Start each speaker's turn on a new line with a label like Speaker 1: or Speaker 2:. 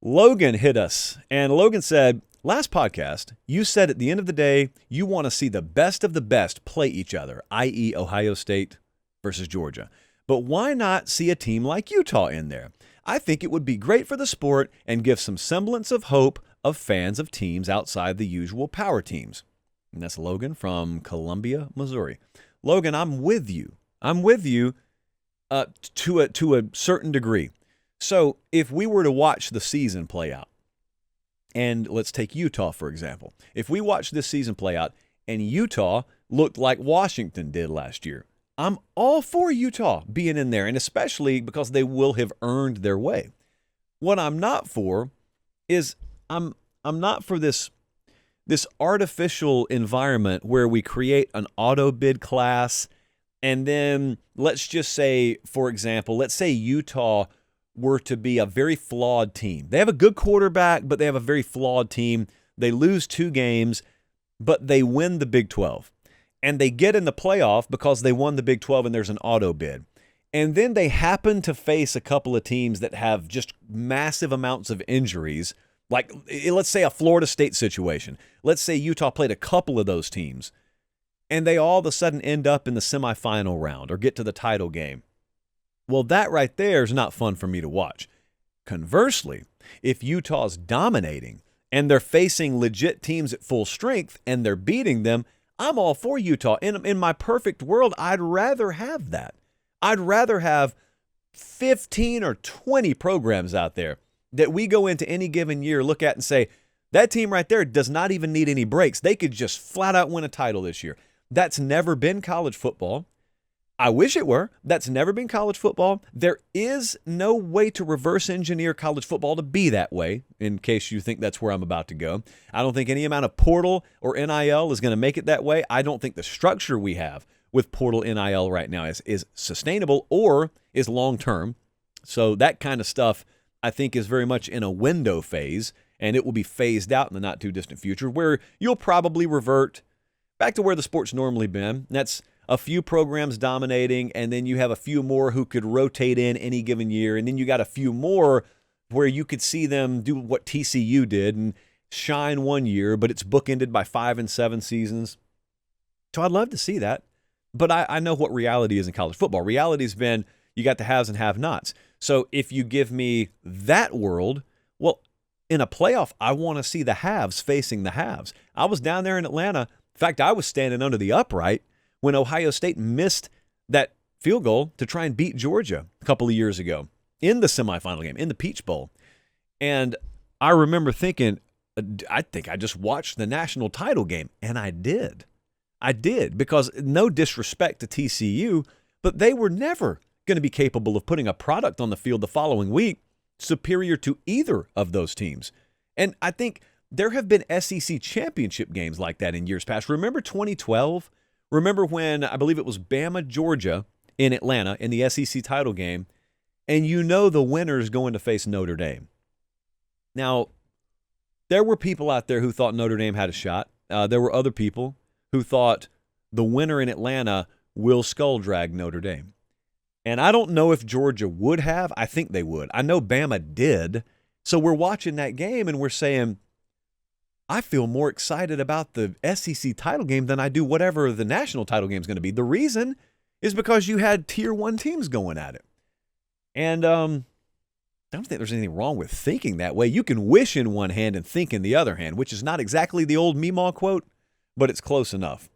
Speaker 1: Logan hit us, and Logan said, last podcast, you said at the end of the day, you want to see the best of the best play each other, i.e. Ohio State versus Georgia. But why not see a team like Utah in there? I think it would be great for the sport and give some semblance of hope of fans of teams outside the usual power teams. And that's Logan from Columbia, Missouri. Logan, I'm with you. I'm with you to a certain degree. So if we were to watch the season play out, and let's take Utah, for example. If we watch this season play out and Utah looked like Washington did last year, I'm all for Utah being in there, and especially because they will have earned their way. What I'm not for is I'm not for this artificial environment where we create an auto bid class, and then let's just say, for example, let's say Utah were to be a very flawed team. They have a good quarterback, but they have a very flawed team. They lose 2 games, but they win the Big 12. And they get in the playoff because they won the Big 12 and there's an auto bid. And then they happen to face a couple of teams that have just massive amounts of injuries, like let's say a Florida State situation. Let's say Utah played a couple of those teams, and they all of a sudden end up in the semifinal round or get to the title game. Well, that right there is not fun for me to watch. Conversely, if Utah's dominating and they're facing legit teams at full strength and they're beating them, I'm all for Utah. In my perfect world, I'd rather have that. I'd rather have 15 or 20 programs out there that we go into any given year, look at and say, that team right there does not even need any breaks. They could just flat out win a title this year. That's never been college football. I wish it were. That's never been college football. There is no way to reverse engineer college football to be that way, in case you think that's where I'm about to go. I don't think any amount of portal or NIL is going to make it that way. I don't think the structure we have with portal NIL right now is sustainable or is long-term. So that kind of stuff, I think, is very much in a window phase, and it will be phased out in the not-too-distant future, where you'll probably revert back to where the sport's normally been. That's a few programs dominating, and then you have a few more who could rotate in any given year, and then you got a few more where you could see them do what TCU did and shine one year, but it's bookended by 5 and 7 seasons. So I'd love to see that, but I know what reality is in college football. Reality's been you got the haves and have-nots. So if you give me that world, well, in a playoff, I want to see the haves facing the haves. I was down there in Atlanta. In fact, I was standing under the upright when Ohio State missed that field goal to try and beat Georgia a couple of years ago in the semifinal game, in the Peach Bowl. And I remember thinking, I think I just watched the national title game, and I did. I did, because no disrespect to TCU, but they were never going to be capable of putting a product on the field the following week superior to either of those teams. And I think there have been SEC championship games like that in years past. Remember 2012? Remember when, I believe it was Bama, Georgia in Atlanta in the SEC title game, and you know the winner's going to face Notre Dame. Now, there were people out there who thought Notre Dame had a shot. There were other people who thought the winner in Atlanta will skull drag Notre Dame. And I don't know if Georgia would have. I think they would. I know Bama did. So we're watching that game and we're saying, I feel more excited about the SEC title game than I do whatever the national title game is going to be. The reason is because you had Tier 1 teams going at it. And I don't think there's anything wrong with thinking that way. You can wish in one hand and think in the other hand, which is not exactly the old Meemaw quote, but it's close enough.